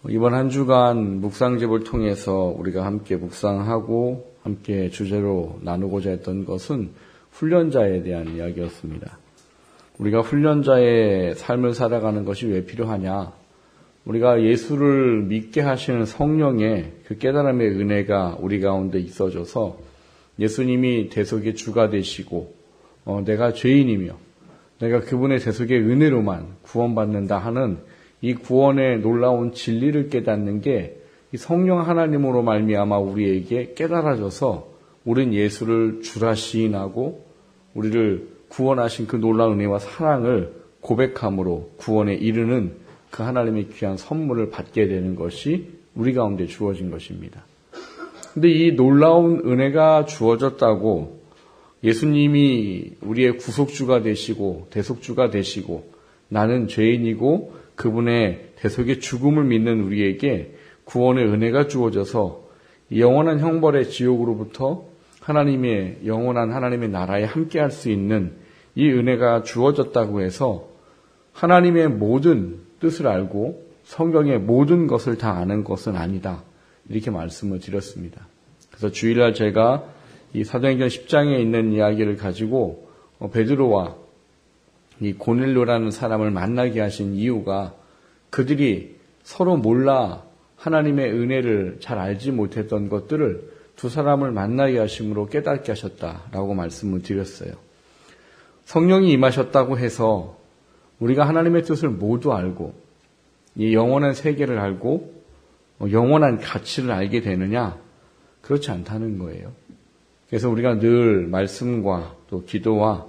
이번 한 주간 묵상집을 통해서 우리가 함께 묵상하고 함께 주제로 나누고자 했던 것은 훈련자에 대한 이야기였습니다. 우리가 훈련자의 삶을 살아가는 것이 왜 필요하냐? 우리가 예수를 믿게 하시는 성령의 그 깨달음의 은혜가 우리 가운데 있어져서 예수님이 대속의 주가 되시고 내가 죄인이며 내가 그분의 대속의 은혜로만 구원받는다 하는 이 구원의 놀라운 진리를 깨닫는 게 이 성령 하나님으로 말미암아 우리에게 깨달아져서 우린 예수를 주라 시인하고 우리를 구원하신 그 놀라운 은혜와 사랑을 고백함으로 구원에 이르는 그 하나님의 귀한 선물을 받게 되는 것이 우리 가운데 주어진 것입니다. 근데 이 놀라운 은혜가 주어졌다고 예수님이 우리의 구속주가 되시고 대속주가 되시고 나는 죄인이고 그분의 대속의 죽음을 믿는 우리에게 구원의 은혜가 주어져서 영원한 형벌의 지옥으로부터 하나님의 영원한 하나님의 나라에 함께할 수 있는 이 은혜가 주어졌다고 해서 하나님의 모든 뜻을 알고 성경의 모든 것을 다 아는 것은 아니다. 이렇게 말씀을 드렸습니다. 그래서 주일날 제가 이 사도행전 10장에 있는 이야기를 가지고 베드로와 이 고넬료라는 사람을 만나게 하신 이유가 그들이 서로 몰라 하나님의 은혜를 잘 알지 못했던 것들을 두 사람을 만나게 하심으로 깨닫게 하셨다라고 말씀을 드렸어요. 성령이 임하셨다고 해서 우리가 하나님의 뜻을 모두 알고 이 영원한 세계를 알고 영원한 가치를 알게 되느냐? 그렇지 않다는 거예요. 그래서 우리가 늘 말씀과 또 기도와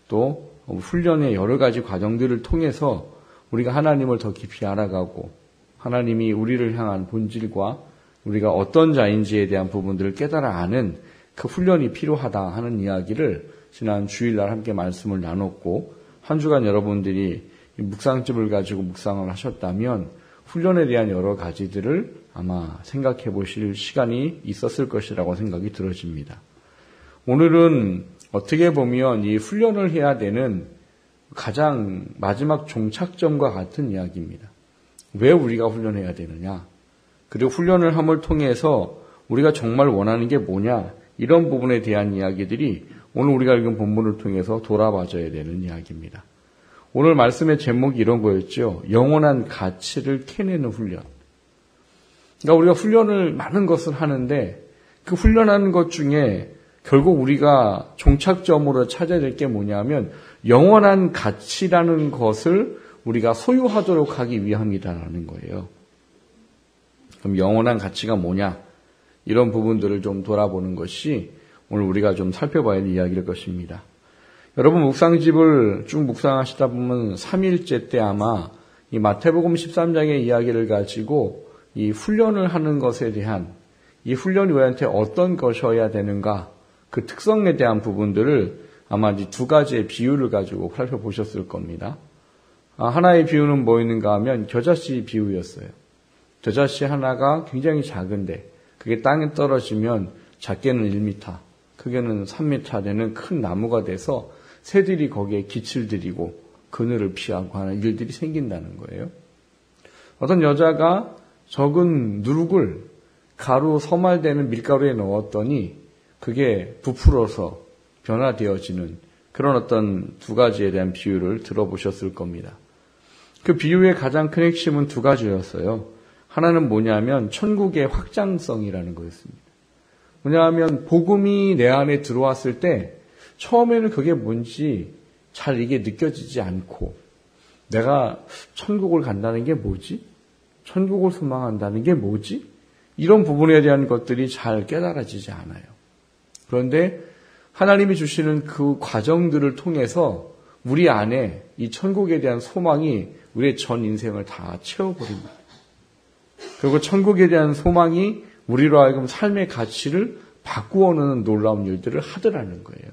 또 훈련의 여러 가지 과정들을 통해서 우리가 하나님을 더 깊이 알아가고 하나님이 우리를 향한 본질과 우리가 어떤 자인지에 대한 부분들을 깨달아 아는 그 훈련이 필요하다 하는 이야기를 지난 주일날 함께 말씀을 나눴고 한 주간 여러분들이 묵상집을 가지고 묵상을 하셨다면 훈련에 대한 여러 가지들을 아마 생각해 보실 시간이 있었을 것이라고 생각이 들어집니다. 오늘은 어떻게 보면 이 훈련을 해야 되는 가장 마지막 종착점과 같은 이야기입니다. 왜 우리가 훈련해야 되느냐? 그리고 훈련을 함을 통해서 우리가 정말 원하는 게 뭐냐? 이런 부분에 대한 이야기들이 오늘 우리가 읽은 본문을 통해서 돌아봐줘야 되는 이야기입니다. 오늘 말씀의 제목이 이런 거였죠. 영원한 가치를 캐내는 훈련. 그러니까 우리가 훈련을 많은 것을 하는데 그 훈련하는 것 중에 결국 우리가 종착점으로 찾아야 될 게 뭐냐면 영원한 가치라는 것을 우리가 소유하도록 하기 위함이라는 거예요. 그럼 영원한 가치가 뭐냐? 이런 부분들을 좀 돌아보는 것이 오늘 우리가 좀 살펴봐야 할 이야기일 것입니다. 여러분 묵상집을 쭉 묵상하시다 보면 3일째 때 아마 이 마태복음 13장의 이야기를 가지고 이 훈련을 하는 것에 대한 이 훈련이 우리한테 어떤 것이어야 되는가 그 특성에 대한 부분들을 아마 이 두 가지의 비유를 가지고 살펴보셨을 겁니다. 하나의 비유는 뭐였는가 하면 겨자씨 비유였어요. 겨자씨 하나가 굉장히 작은데 그게 땅에 떨어지면 작게는 1m, 크게는 3m 되는 큰 나무가 돼서 새들이 거기에 기칠 들이고 그늘을 피하고 하는 일들이 생긴다는 거예요. 어떤 여자가 적은 누룩을 가루 서말되는 밀가루에 넣었더니 그게 부풀어서 변화되어지는 그런 어떤 두 가지에 대한 비유를 들어보셨을 겁니다. 그 비유의 가장 큰 핵심은 두 가지였어요. 하나는 뭐냐면 천국의 확장성이라는 거였습니다. 뭐냐면 복음이 내 안에 들어왔을 때 처음에는 그게 뭔지 잘 이게 느껴지지 않고 내가 천국을 간다는 게 뭐지? 천국을 소망한다는 게 뭐지? 이런 부분에 대한 것들이 잘 깨달아지지 않아요. 그런데 하나님이 주시는 그 과정들을 통해서 우리 안에 이 천국에 대한 소망이 우리의 전 인생을 다 채워버립니다. 그리고 천국에 대한 소망이 우리로 하여금 삶의 가치를 바꾸어 놓는 놀라운 일들을 하더라는 거예요.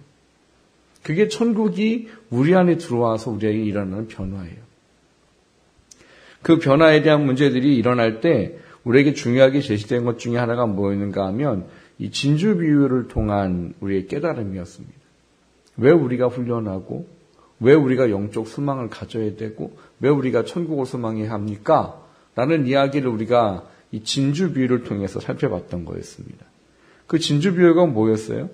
그게 천국이 우리 안에 들어와서 우리에게 일어나는 변화예요. 그 변화에 대한 문제들이 일어날 때 우리에게 중요하게 제시된 것 중에 하나가 뭐였는가 하면 이 진주 비유를 통한 우리의 깨달음이었습니다. 왜 우리가 훈련하고 왜 우리가 영적 소망을 가져야 되고 왜 우리가 천국을 소망해야 합니까? 라는 이야기를 우리가 이 진주 비유를 통해서 살펴봤던 거였습니다. 그 진주 비유가 뭐였어요?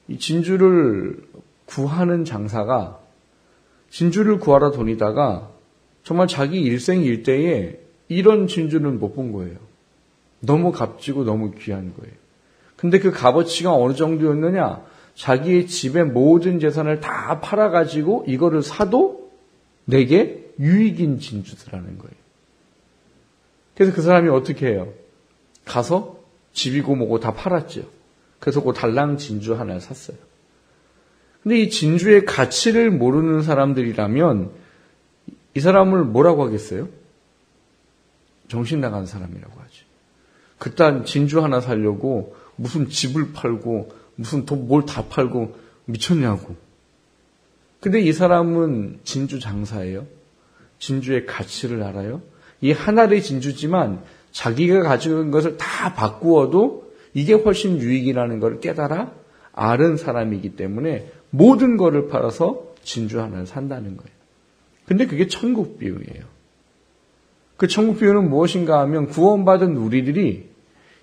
이 진주를 구하는 장사가 진주를 구하러 다니다가 정말 자기 일생 일대에 이런 진주는 못 본 거예요. 너무 값지고 너무 귀한 거예요. 근데 그 값어치가 어느 정도였느냐? 자기의 집의 모든 재산을 다 팔아가지고 이거를 사도 내게 유익인 진주라는 거예요. 그래서 그 사람이 어떻게 해요? 가서 집이고 뭐고 다 팔았죠. 그래서 그 달랑 진주 하나를 샀어요. 근데 이 진주의 가치를 모르는 사람들이라면 이 사람을 뭐라고 하겠어요? 정신 나간 사람이라고 하죠. 그딴 진주 하나 사려고 무슨 집을 팔고 무슨 돈 뭘 다 팔고 미쳤냐고. 근데 이 사람은 진주 장사예요. 진주의 가치를 알아요. 이 하나의 진주지만 자기가 가지고 있는 것을 다 바꾸어도 이게 훨씬 유익이라는 걸 깨달아 아는 사람이기 때문에 모든 것을 팔아서 진주 하나를 산다는 거예요. 근데 그게 천국 비유예요. 그 천국 비유는 무엇인가 하면 구원받은 우리들이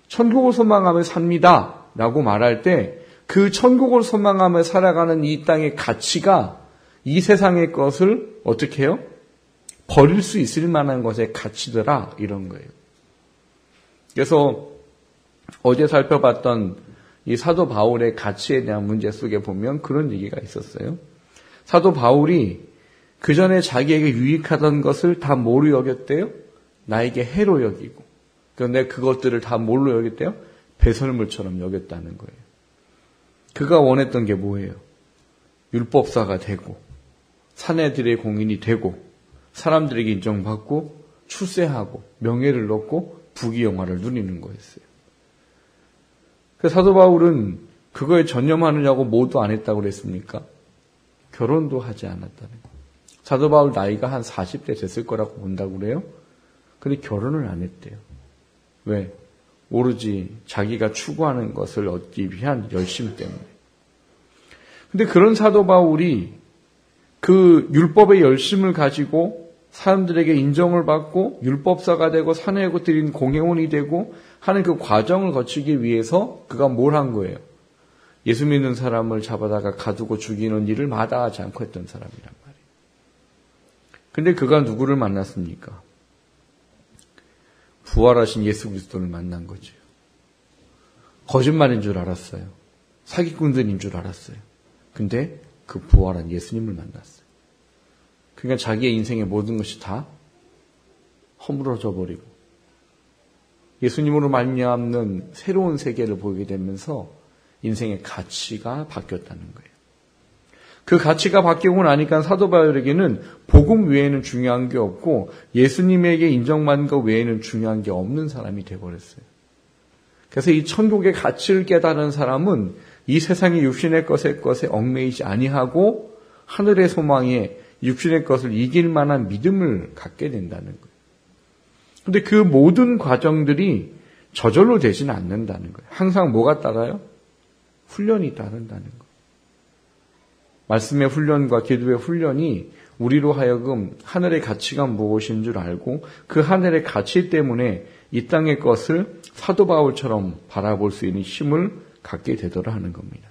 천국을 소망하며 삽니다 라고 말할 때 그 천국을 소망하며 살아가는 이 땅의 가치가 이 세상의 것을 어떻게 해요? 버릴 수 있을 만한 것의 가치더라 이런 거예요. 그래서 어제 살펴봤던 이 사도 바울의 가치에 대한 문제 속에 보면 그런 얘기가 있었어요. 사도 바울이 그 전에 자기에게 유익하던 것을 다 뭐로 여겼대요? 나에게 해로 여기고. 그런데 그것들을 다 뭘로 여겼대요? 배설물처럼 여겼다는 거예요. 그가 원했던 게 뭐예요? 율법사가 되고 사내들의 공인이 되고 사람들에게 인정받고 출세하고 명예를 얻고 부귀영화를 누리는 거였어요. 그래서 사도 바울은 그거에 전념하느냐고 뭐도 안 했다고 그랬습니까? 결혼도 하지 않았다는 거예요. 사도 바울 나이가 한 40대 됐을 거라고 본다고 그래요. 근데 결혼을 안 했대요. 왜? 오로지 자기가 추구하는 것을 얻기 위한 열심 때문에. 근데 그런 사도 바울이 그 율법의 열심을 가지고 사람들에게 인정을 받고 율법사가 되고 사내고 드린 공회원이 되고 하는 그 과정을 거치기 위해서 그가 뭘 한 거예요? 예수 믿는 사람을 잡아다가 가두고 죽이는 일을 마다하지 않고 했던 사람이란 말이에요. 근데 그가 누구를 만났습니까? 부활하신 예수 그리스도를 만난 거죠. 거짓말인 줄 알았어요. 사기꾼들인 줄 알았어요. 근데 그 부활한 예수님을 만났어요. 그러니까 자기의 인생의 모든 것이 다 허물어져 버리고 예수님으로 말미암는 새로운 세계를 보게 되면서 인생의 가치가 바뀌었다는 거예요. 그 가치가 바뀌고 나니까 사도 바울에게는 복음 외에는 중요한 게 없고 예수님에게 인정받는 것 외에는 중요한 게 없는 사람이 되어버렸어요. 그래서 이 천국의 가치를 깨달은 사람은 이 세상의 육신의 것에 얽매이지 아니하고 하늘의 소망에 육신의 것을 이길 만한 믿음을 갖게 된다는 거예요. 그런데 그 모든 과정들이 저절로 되지는 않는다는 거예요. 항상 뭐가 따라요? 훈련이 따른다는 거예요. 말씀의 훈련과 기도의 훈련이 우리로 하여금 하늘의 가치가 무엇인 줄 알고 그 하늘의 가치 때문에 이 땅의 것을 사도 바울처럼 바라볼 수 있는 힘을 갖게 되도록 하는 겁니다.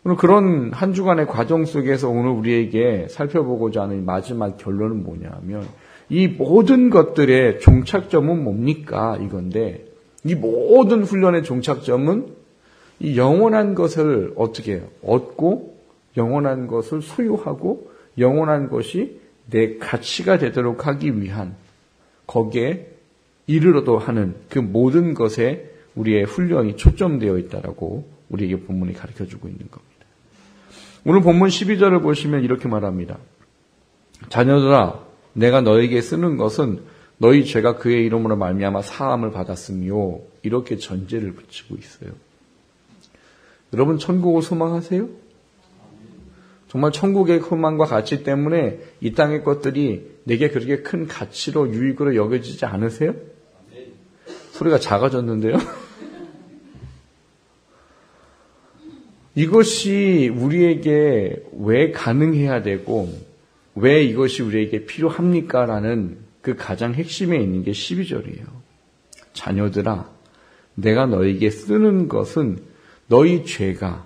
오늘 그런 한 주간의 과정 속에서 오늘 우리에게 살펴보고자 하는 마지막 결론은 뭐냐면 이 모든 것들의 종착점은 뭡니까? 이건데 이 모든 훈련의 종착점은 이 영원한 것을 어떻게 해요? 얻고 영원한 것을 소유하고 영원한 것이 내 가치가 되도록 하기 위한 거기에 이르러도 하는 그 모든 것에 우리의 훈련이 초점되어 있다라고 우리에게 본문이 가르쳐주고 있는 겁니다. 오늘 본문 12절을 보시면 이렇게 말합니다. 자녀들아 내가 너에게 쓰는 것은 너희 죄가 그의 이름으로 말미암아 사함을 받았으며 이렇게 전제를 붙이고 있어요. 여러분 천국을 소망하세요? 정말 천국의 소망과 가치 때문에 이 땅의 것들이 내게 그렇게 큰 가치로 유익으로 여겨지지 않으세요? 소리가 작아졌는데요? 이것이 우리에게 왜 가능해야 되고 왜 이것이 우리에게 필요합니까? 라는 그 가장 핵심에 있는 게 12절이에요. 자녀들아, 내가 너에게 쓰는 것은 너희 죄가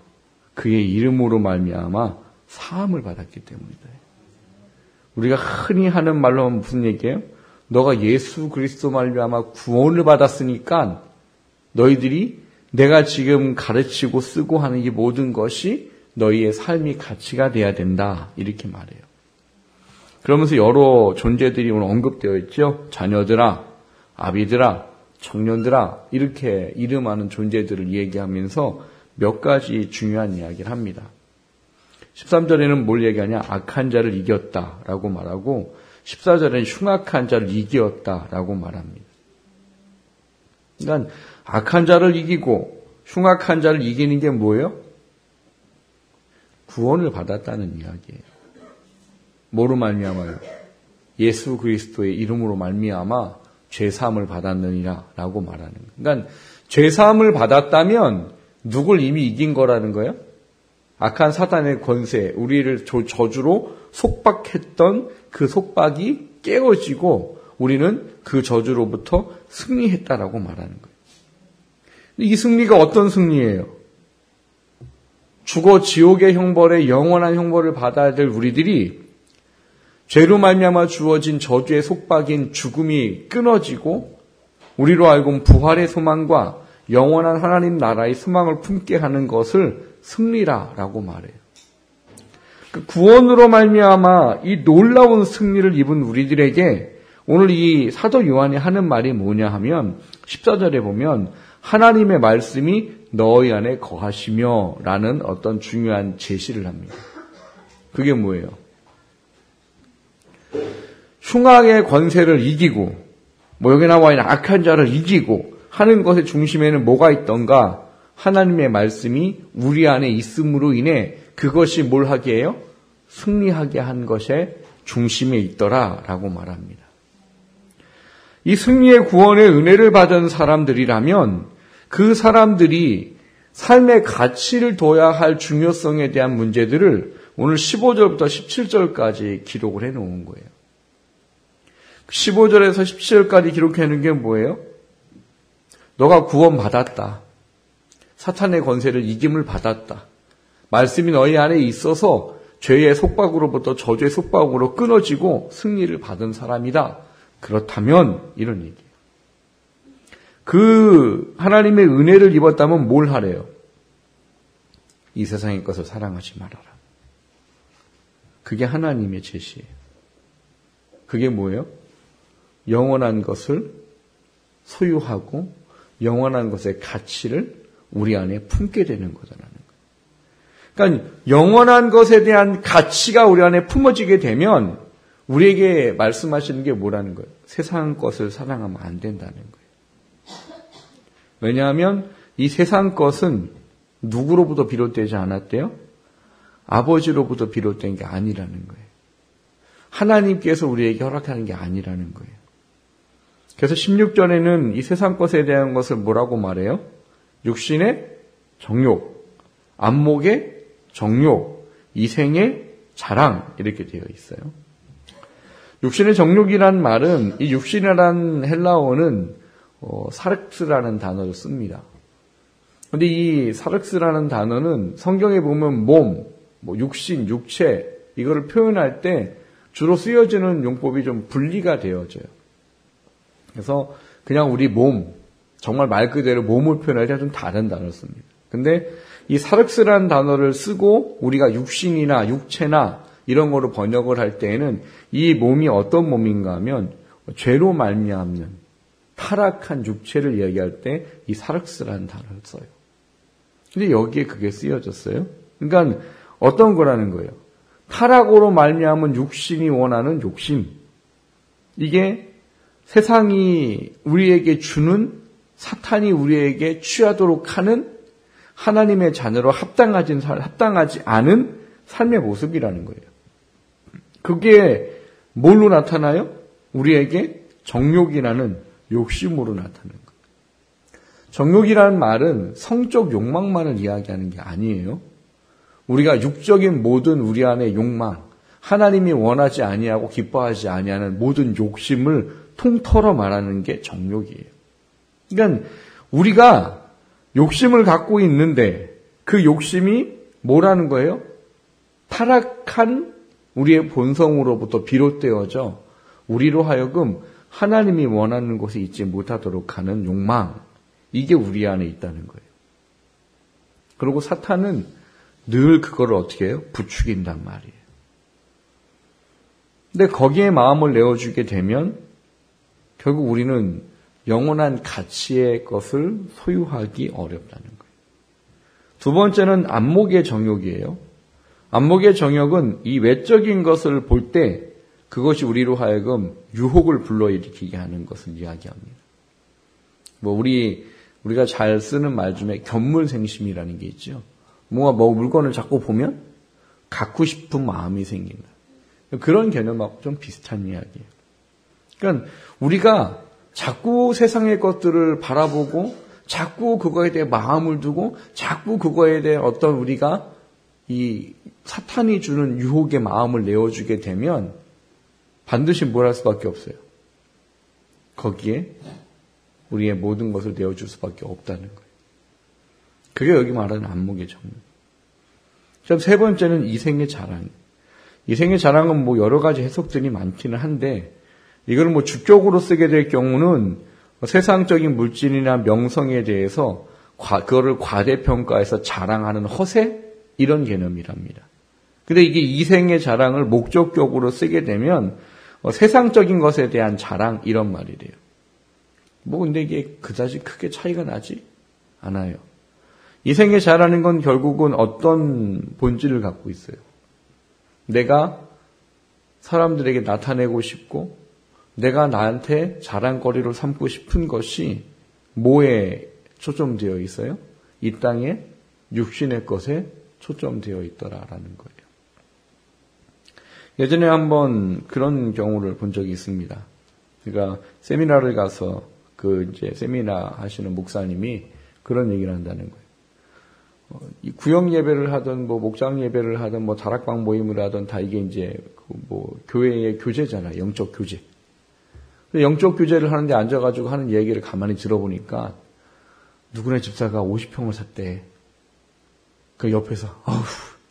그의 이름으로 말미암아 사함을 받았기 때문이다. 우리가 흔히 하는 말로 하면 무슨 얘기예요? 너가 예수 그리스도 말미암아 구원을 받았으니까 너희들이 내가 지금 가르치고 쓰고 하는 이 모든 것이 너희의 삶의 가치가 돼야 된다. 이렇게 말해요. 그러면서 여러 존재들이 오늘 언급되어 있죠. 자녀들아, 아비들아, 청년들아 이렇게 이름하는 존재들을 얘기하면서 몇 가지 중요한 이야기를 합니다. 13절에는 뭘 얘기하냐? 악한 자를 이겼다라고 말하고 14절에는 흉악한 자를 이겼다라고 말합니다. 그러니까 악한 자를 이기고 흉악한 자를 이기는 게 뭐예요? 구원을 받았다는 이야기예요. 뭐로 말미암아요? 예수 그리스도의 이름으로 말미암아 죄사함을 받았느니라 라고 말하는 거예요. 그러니까 죄사함을 받았다면 누굴 이미 이긴 거라는 거예요? 악한 사단의 권세, 우리를 저주로 속박했던 그 속박이 깨어지고 우리는 그 저주로부터 승리했다라고 말하는 거예요. 이 승리가 어떤 승리예요? 죽어 지옥의 형벌에 영원한 형벌을 받아야 될 우리들이 죄로 말미암아 주어진 저주의 속박인 죽음이 끊어지고 우리로 알고 부활의 소망과 영원한 하나님 나라의 소망을 품게 하는 것을 승리라라고 말해요. 구원으로 말미암아 이 놀라운 승리를 입은 우리들에게 오늘 이 사도 요한이 하는 말이 뭐냐 하면 14절에 보면 하나님의 말씀이 너희 안에 거하시며 라는 어떤 중요한 제시를 합니다. 그게 뭐예요? 흉악의 권세를 이기고 여기 나와 있는 악한 자를 이기고 하는 것의 중심에는 뭐가 있던가? 하나님의 말씀이 우리 안에 있음으로 인해 그것이 뭘 하게 해요? 승리하게 한 것의 중심에 있더라라고 말합니다. 이 승리의 구원의 은혜를 받은 사람들이라면 그 사람들이 삶의 가치를 둬야 할 중요성에 대한 문제들을 오늘 15절부터 17절까지 기록을 해놓은 거예요. 15절에서 17절까지 기록해 놓은 게 뭐예요? 너가 구원받았다. 사탄의 권세를 이김을 받았다. 말씀이 너희 안에 있어서 죄의 속박으로부터 저주의 속박으로 끊어지고 승리를 받은 사람이다. 그렇다면 이런 얘기예요. 그 하나님의 은혜를 입었다면 뭘 하래요? 이 세상의 것을 사랑하지 말아라. 그게 하나님의 제시예요. 그게 뭐예요? 영원한 것을 소유하고 영원한 것의 가치를 우리 안에 품게 되는 거잖아요. 그러니까 영원한 것에 대한 가치가 우리 안에 품어지게 되면 우리에게 말씀하시는 게 뭐라는 거예요? 세상 것을 사랑하면 안 된다는 거예요. 왜냐하면 이 세상 것은 누구로부터 비롯되지 않았대요? 아버지로부터 비롯된 게 아니라는 거예요. 하나님께서 우리에게 허락하는 게 아니라는 거예요. 그래서 16절에는 이 세상 것에 대한 것을 뭐라고 말해요? 육신의 정욕, 안목의 정욕, 이생의 자랑 이렇게 되어 있어요. 육신의 정욕이란 말은 이 육신이라는 헬라어는 사륵스라는 단어를 씁니다. 그런데 이 사륵스라는 단어는 성경에 보면 몸, 육신, 육체 이거를 표현할 때 주로 쓰여지는 용법이 좀 분리가 되어져요. 그래서 그냥 우리 몸, 정말 말 그대로 몸을 표현할 때 좀 다른 단어를 씁니다. 근데 이 사륵스라는 단어를 쓰고 우리가 육신이나 육체나 이런 거로 번역을 할 때에는 이 몸이 어떤 몸인가 하면 죄로 말미암는 타락한 육체를 이야기할 때 이 사륵스라는 단어를 써요. 근데 여기에 그게 쓰여졌어요. 그러니까 어떤 거라는 거예요? 타락으로 말미암은 육신이 원하는 욕심. 이게 세상이 우리에게 주는 사탄이 우리에게 취하도록 하는 하나님의 자녀로 합당하지 않은 삶의 모습이라는 거예요. 그게 뭘로 나타나요? 우리에게 정욕이라는 욕심으로 나타나는 거예요. 정욕이라는 말은 성적 욕망만을 이야기하는 게 아니에요. 우리가 육적인 모든 우리 안의 욕망, 하나님이 원하지 아니하고 기뻐하지 아니하는 모든 욕심을 통틀어 말하는 게 정욕이에요. 그러니까 우리가 욕심을 갖고 있는데 그 욕심이 뭐라는 거예요? 타락한 우리의 본성으로부터 비롯되어져 우리로 하여금 하나님이 원하는 곳에 있지 못하도록 하는 욕망, 이게 우리 안에 있다는 거예요. 그리고 사탄은 늘 그거를 어떻게 해요? 부추긴단 말이에요. 근데 거기에 마음을 내어주게 되면 결국 우리는 영원한 가치의 것을 소유하기 어렵다는 거예요. 두 번째는 안목의 정욕이에요. 안목의 정욕은 이 외적인 것을 볼 때 그것이 우리로 하여금 유혹을 불러일으키게 하는 것을 이야기합니다. 우리가 잘 쓰는 말 중에 견물생심이라는 게 있죠. 뭔가 물건을 자꾸 보면 갖고 싶은 마음이 생긴다. 그런 개념하고 좀 비슷한 이야기예요. 그러니까 우리가 자꾸 세상의 것들을 바라보고 자꾸 그거에 대해 마음을 두고 자꾸 그거에 대해 어떤 우리가 이 사탄이 주는 유혹의 마음을 내어주게 되면 반드시 뭘 할 수밖에 없어요. 거기에 우리의 모든 것을 내어줄 수밖에 없다는 거예요. 그게 여기 말하는 안목의 정욕. 그럼 세 번째는 이생의 자랑. 이생의 자랑은 여러 가지 해석들이 많기는 한데 이걸 주격으로 쓰게 될 경우는 세상적인 물질이나 명성에 대해서 그거를 과대평가해서 자랑하는 허세? 이런 개념이랍니다. 근데 이게 이생의 자랑을 목적격으로 쓰게 되면 세상적인 것에 대한 자랑 이런 말이래요. 근데 이게 그다지 크게 차이가 나지 않아요. 이생의 자라는 건 결국은 어떤 본질을 갖고 있어요. 내가 사람들에게 나타내고 싶고 내가 나한테 자랑거리로 삼고 싶은 것이 뭐에 초점되어 있어요? 이 땅에 육신의 것에 초점되어 있더라라는 거예요. 예전에 한번 그런 경우를 본 적이 있습니다. 그러니까 세미나를 가서 세미나 하시는 목사님이 그런 얘기를 한다는 거예요. 이 구역 예배를 하든 목장 예배를 하든 다락방 모임을 하든 다 이게 이제 교회의 교제잖아요. 영적 교제. 영적 교제를 하는데 앉아가지고 하는 얘기를 가만히 들어보니까 누구네 집사가 50평을 샀대. 그 옆에서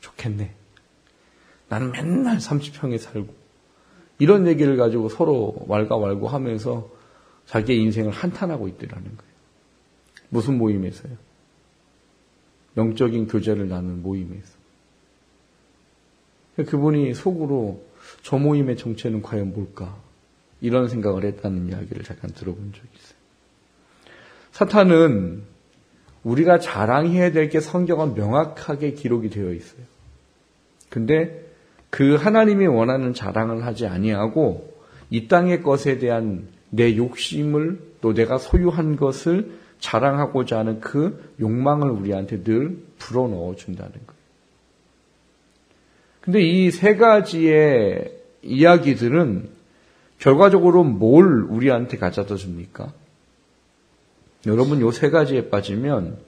좋겠네. 나는 맨날 30평에 살고 이런 얘기를 가지고 서로 왈가왈부 하면서 자기의 인생을 한탄하고 있더라는 거예요. 무슨 모임에서요? 영적인 교제를 나누는 모임에서. 그분이 속으로 저 모임의 정체는 과연 뭘까? 이런 생각을 했다는 이야기를 잠깐 들어본 적이 있어요. 사탄은 우리가 자랑해야 될 게 성경은 명확하게 기록이 되어 있어요. 근데 그 하나님이 원하는 자랑을 하지 아니하고 이 땅의 것에 대한 내 욕심을 또 내가 소유한 것을 자랑하고자 하는 그 욕망을 우리한테 늘 불어넣어 준다는 거예요. 근데 이 세 가지의 이야기들은 결과적으로 뭘 우리한테 가져다 줍니까? 여러분, 요 세 가지에 빠지면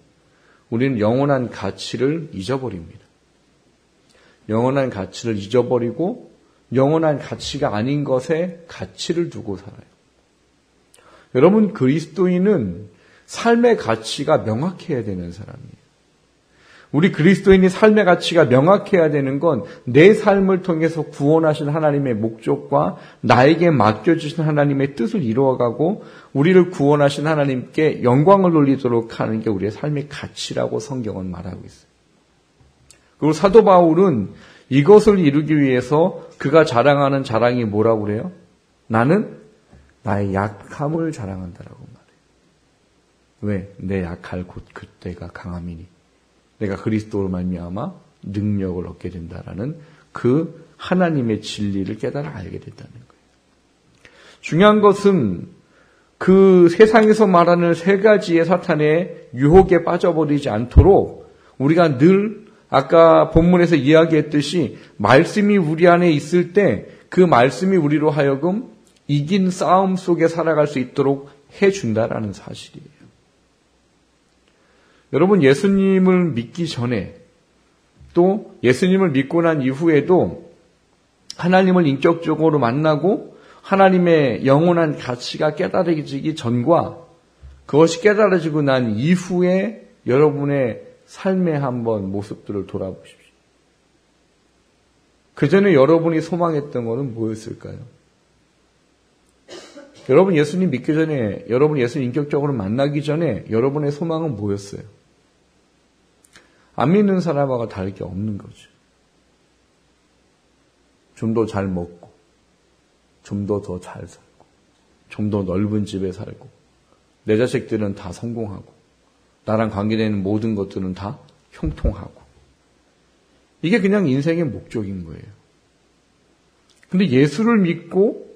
우리는 영원한 가치를 잊어버립니다. 영원한 가치를 잊어버리고 영원한 가치가 아닌 것에 가치를 두고 살아요. 여러분, 그리스도인은 삶의 가치가 명확해야 되는 사람이에요. 우리 그리스도인이 삶의 가치가 명확해야 되는 건 내 삶을 통해서 구원하신 하나님의 목적과 나에게 맡겨주신 하나님의 뜻을 이루어가고 우리를 구원하신 하나님께 영광을 돌리도록 하는 게 우리의 삶의 가치라고 성경은 말하고 있어요. 그리고 사도 바울은 이것을 이루기 위해서 그가 자랑하는 자랑이 뭐라고 그래요? 나는 나의 약함을 자랑한다라고 말해요. 왜? 내 약할 곧 그때가 강함이니. 내가 그리스도로 말미암아 능력을 얻게 된다라는 그 하나님의 진리를 깨달아 알게 된다는 거예요. 중요한 것은 그 세상에서 말하는 세 가지의 사탄의 유혹에 빠져버리지 않도록 우리가 늘 아까 본문에서 이야기했듯이 말씀이 우리 안에 있을 때 그 말씀이 우리로 하여금 이긴 싸움 속에 살아갈 수 있도록 해준다라는 사실이에요. 여러분, 예수님을 믿기 전에 또 예수님을 믿고 난 이후에도 하나님을 인격적으로 만나고 하나님의 영원한 가치가 깨달아지기 전과 그것이 깨달아지고 난 이후에 여러분의 삶의 한번 모습들을 돌아보십시오. 그 전에 여러분이 소망했던 것은 뭐였을까요? 여러분 예수님 믿기 전에, 여러분 예수님 인격적으로 만나기 전에 여러분의 소망은 뭐였어요? 안 믿는 사람하고 다를 게 없는 거죠. 좀 더 잘 먹고, 좀 더 잘 살고, 좀 더 넓은 집에 살고, 내 자식들은 다 성공하고, 나랑 관계되는 모든 것들은 다 형통하고. 이게 그냥 인생의 목적인 거예요. 근데 예수를 믿고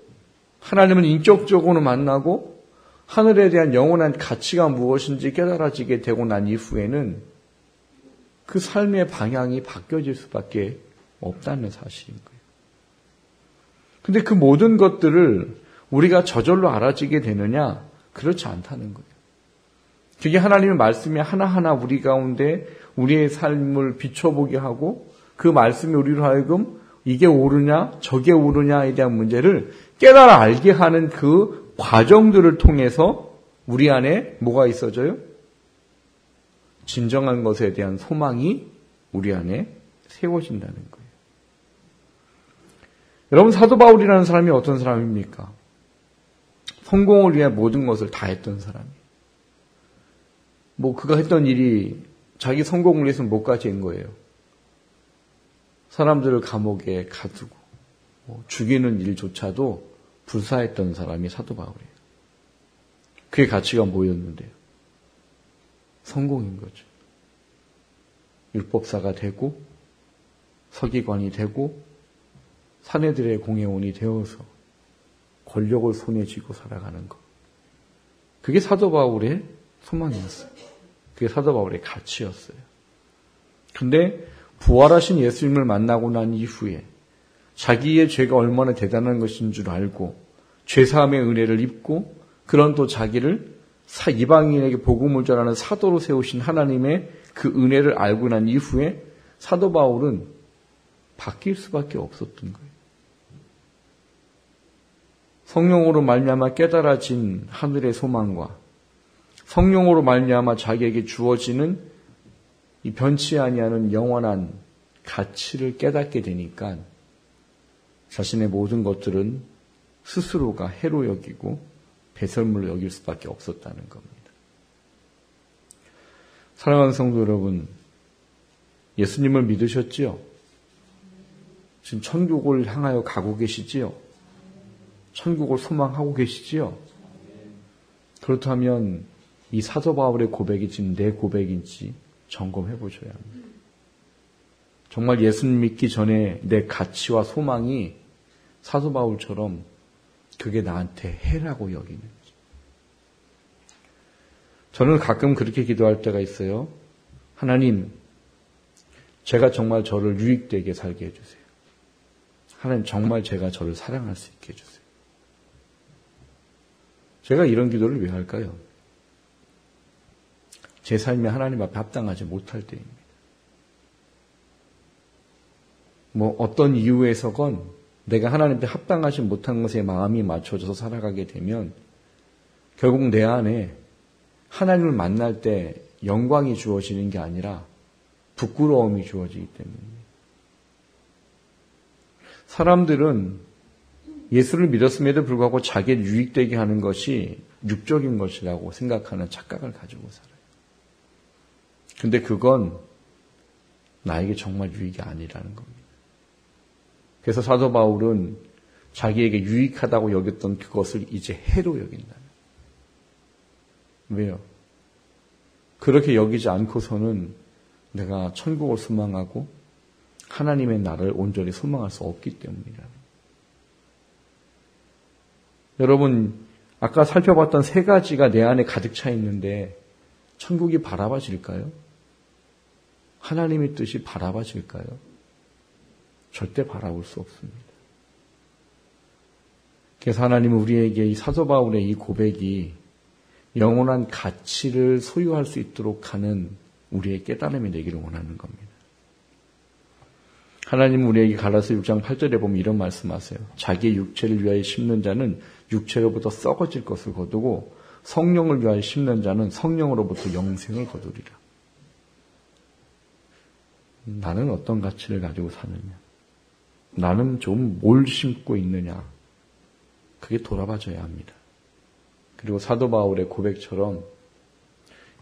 하나님을 인격적으로 만나고 하늘에 대한 영원한 가치가 무엇인지 깨달아지게 되고 난 이후에는 그 삶의 방향이 바뀌어질 수밖에 없다는 사실인 거예요. 근데 그 모든 것들을 우리가 저절로 알아지게 되느냐? 그렇지 않다는 거예요. 그게 하나님의 말씀이 하나하나 우리 가운데 우리의 삶을 비춰보게 하고 그 말씀이 우리로 하여금 이게 옳으냐 저게 옳으냐에 대한 문제를 깨달아 알게 하는 그 과정들을 통해서 우리 안에 뭐가 있어져요? 진정한 것에 대한 소망이 우리 안에 세워진다는 거예요. 여러분 사도 바울이라는 사람이 어떤 사람입니까? 성공을 위해 모든 것을 다 했던 사람이에요. 그가 했던 일이 자기 성공을 위해서 뭐까지 한 거예요? 사람들을 감옥에 가두고 죽이는 일조차도 불사했던 사람이 사도 바울이에요. 그의 가치가 뭐였는데요? 성공인 거죠. 율법사가 되고 서기관이 되고 사내들의 공회원이 되어서 권력을 손에 쥐고 살아가는 것. 그게 사도 바울의 소망이었어요. 그게 사도 바울의 가치였어요. 근데 부활하신 예수님을 만나고 난 이후에 자기의 죄가 얼마나 대단한 것인 줄 알고 죄사함의 은혜를 입고 그런 또 자기를 이방인에게 복음을 전하는 사도로 세우신 하나님의 그 은혜를 알고 난 이후에 사도 바울은 바뀔 수밖에 없었던 거예요. 성령으로 말미암아 깨달아진 하늘의 소망과 성령으로 말미암아 자기에게 주어지는 이 변치 아니하는 영원한 가치를 깨닫게 되니까 자신의 모든 것들은 스스로가 해로 여기고 배설물로 여길 수밖에 없었다는 겁니다. 사랑하는 성도 여러분, 예수님을 믿으셨지요? 지금 천국을 향하여 가고 계시지요? 천국을 소망하고 계시지요? 그렇다면 이 사도 바울의 고백이 지금 내 고백인지 점검해 보셔야 합니다. 정말 예수님 믿기 전에 내 가치와 소망이 사도 바울처럼 그게 나한테 해라고 여기는지. 저는 가끔 그렇게 기도할 때가 있어요. 하나님, 제가 정말 저를 유익되게 살게 해주세요. 하나님, 정말 제가 저를 사랑할 수 있게 해주세요. 제가 이런 기도를 왜 할까요? 제 삶이 하나님 앞에 합당하지 못할 때입니다. 어떤 이유에서건 내가 하나님 앞에 합당하지 못한 것에 마음이 맞춰져서 살아가게 되면 결국 내 안에 하나님을 만날 때 영광이 주어지는 게 아니라 부끄러움이 주어지기 때문입니다. 사람들은 예수를 믿었음에도 불구하고 자기를 유익되게 하는 것이 육적인 것이라고 생각하는 착각을 가지고 살아요. 근데 그건 나에게 정말 유익이 아니라는 겁니다. 그래서 사도 바울은 자기에게 유익하다고 여겼던 그것을 이제 해로 여긴다는. 왜요? 그렇게 여기지 않고서는 내가 천국을 소망하고 하나님의 나라를 온전히 소망할 수 없기 때문이라. 여러분, 아까 살펴봤던 세 가지가 내 안에 가득 차 있는데 천국이 바라봐질까요? 하나님의 뜻이 바라봐질까요? 절대 바라볼 수 없습니다. 그래서 하나님은 우리에게 이 사도 바울의 이 고백이 영원한 가치를 소유할 수 있도록 하는 우리의 깨달음이 되기를 원하는 겁니다. 하나님은 우리에게 갈라서 6장 8절에 보면 이런 말씀하세요. 자기의 육체를 위하여 심는 자는 육체로부터 썩어질 것을 거두고 성령을 위하여 심는 자는 성령으로부터 영생을 거두리라. 나는 어떤 가치를 가지고 사느냐? 나는 좀 뭘 심고 있느냐? 그게 돌아봐줘야 합니다. 그리고 사도 바울의 고백처럼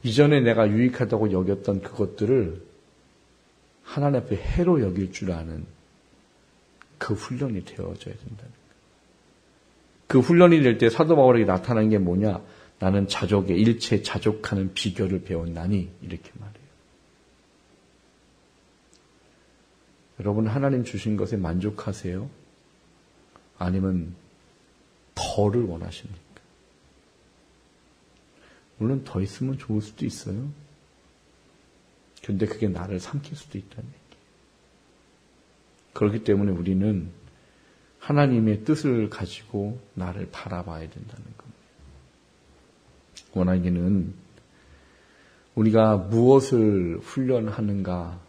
이전에 내가 유익하다고 여겼던 그것들을 하나님 앞에 해로 여길 줄 아는 그 훈련이 되어져야 된다는 거예요. 그 훈련이 될 때 사도 바울에게 나타난 게 뭐냐? 나는 자족에 일체 자족하는 비결을 배웠나니 이렇게 말해요. 여러분 하나님 주신 것에 만족하세요? 아니면 더를 원하십니까? 물론 더 있으면 좋을 수도 있어요. 근데 그게 나를 삼킬 수도 있다는 얘기예요. 그렇기 때문에 우리는 하나님의 뜻을 가지고 나를 바라봐야 된다는 겁니다. 원하기는 우리가 무엇을 훈련하는가,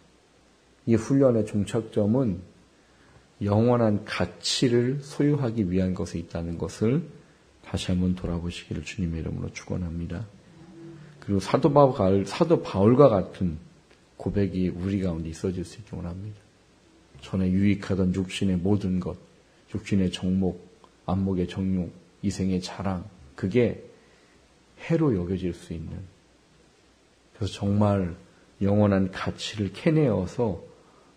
이 훈련의 종착점은 영원한 가치를 소유하기 위한 것에 있다는 것을 다시 한번 돌아보시기를 주님의 이름으로 축원합니다. 그리고 사도 바울과 같은 고백이 우리 가운데 있어질 수 있기 원합니다. 전에 유익하던 육신의 모든 것, 육신의 정목, 안목의 정욕, 이생의 자랑, 그게 해로 여겨질 수 있는, 그래서 정말 영원한 가치를 캐내어서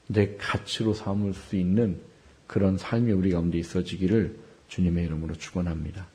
내 가치로 삼을 수 있는 그런 삶이 우리 가운데 있어지기를 주님의 이름으로 축원합니다.